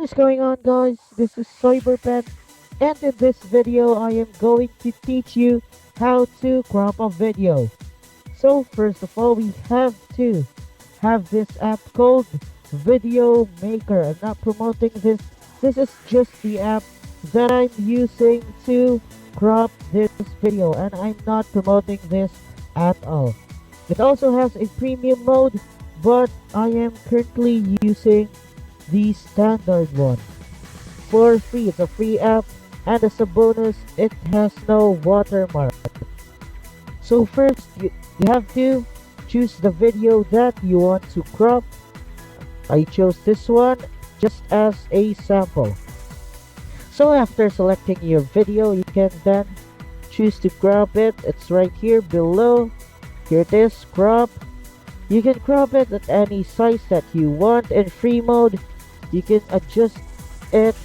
What is going on, guys? This is Cyberpen, and in this video I am going to teach you how to crop a video. So first of all, we have to have this app called Video Maker. I'm not promoting this. This is just the app that I'm using to crop this video, and I'm not promoting this at all. It also has a premium mode, but I am currently using the standard one for free. It's a free app, and as a bonus, it has no watermark. So first, you have to choose the video that you want to crop. I chose this one just as a sample. So after selecting your video, you can then choose to crop it. It's right here below. Here it is, crop. You can crop it at any size that you want. In free mode, you can adjust it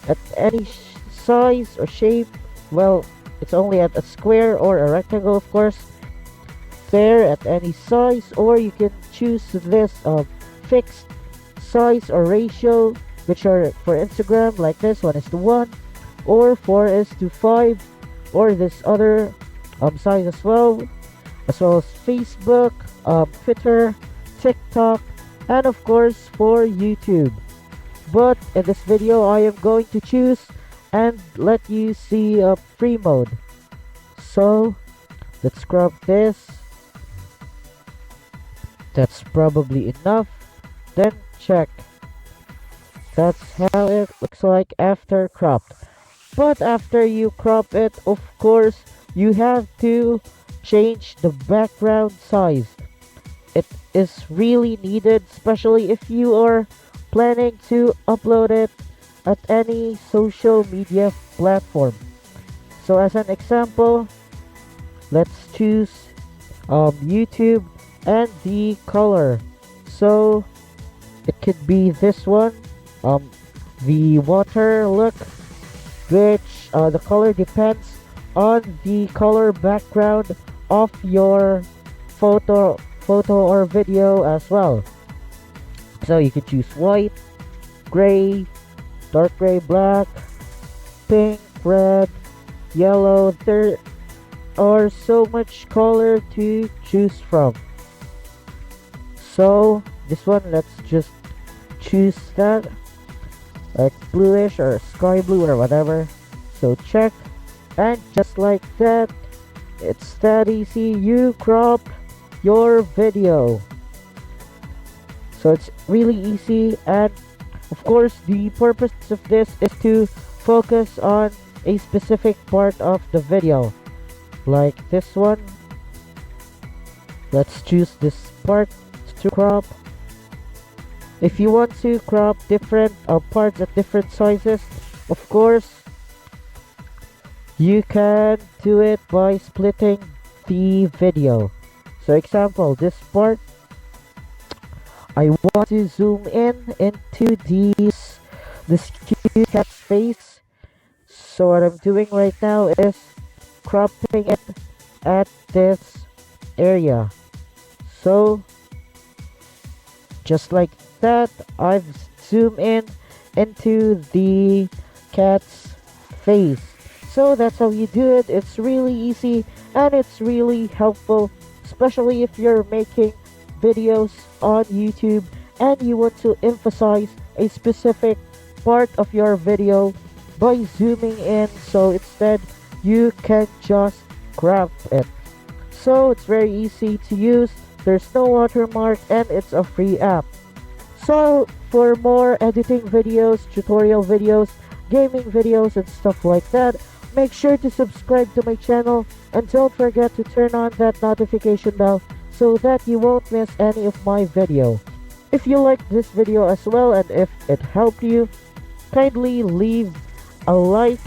at any size or shape. Well, it's only at a square or a rectangle, of course. There at any size, or you can choose this fixed size or ratio, which are for Instagram, like this 1:1 or 4:5, or this other size as well as Facebook, Twitter, TikTok, and of course for YouTube. But in this video, I am going to choose and let you see a free mode. So let's crop this. That's probably enough. Then check. That's how it looks like after cropped. But after you crop it, of course, you have to change the background size. It is really needed, especially if you are planning to upload it at any social media platform. So as an example, let's choose YouTube and the color. So it could be this one, the water look, which the color depends on the color background of your photo or video as well. So you can choose white, gray, dark gray, black, pink, red, yellow. There are so much color to choose from. So this one, let's just choose that, like bluish or sky blue or whatever. So check, and just like that, it's that easy. You crop your video. So it's really easy, and of course the purpose of this is to focus on a specific part of the video, like this one. Let's choose this part to crop. If you want to crop different parts at different sizes, of course you can do it by splitting the video. So example, this part, I want to zoom in into this cute cat's face. So what I'm doing right now is cropping it at this area. So just like that, I've zoomed in into the cat's face. So that's how you do it. It's really easy, and it's really helpful, especially if you're making videos on YouTube and you want to emphasize a specific part of your video by zooming in. So instead, you can just crop it. So it's very easy to use. There's no watermark, and it's a free app. So for more editing videos, tutorial videos, gaming videos, and stuff like that, make sure to subscribe to my channel, and don't forget to turn on that notification bell so that you won't miss any of my video. If you liked this video as well, and if it helped you, kindly leave a like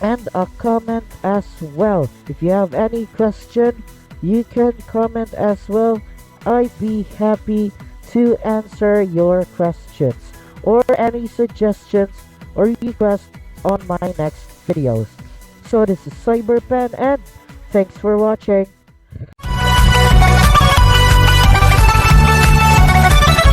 and a comment as well. If you have any question, you can comment as well. I'd be happy to answer your questions or any suggestions or requests on my next videos. So this is Cyberpen, and thanks for watching.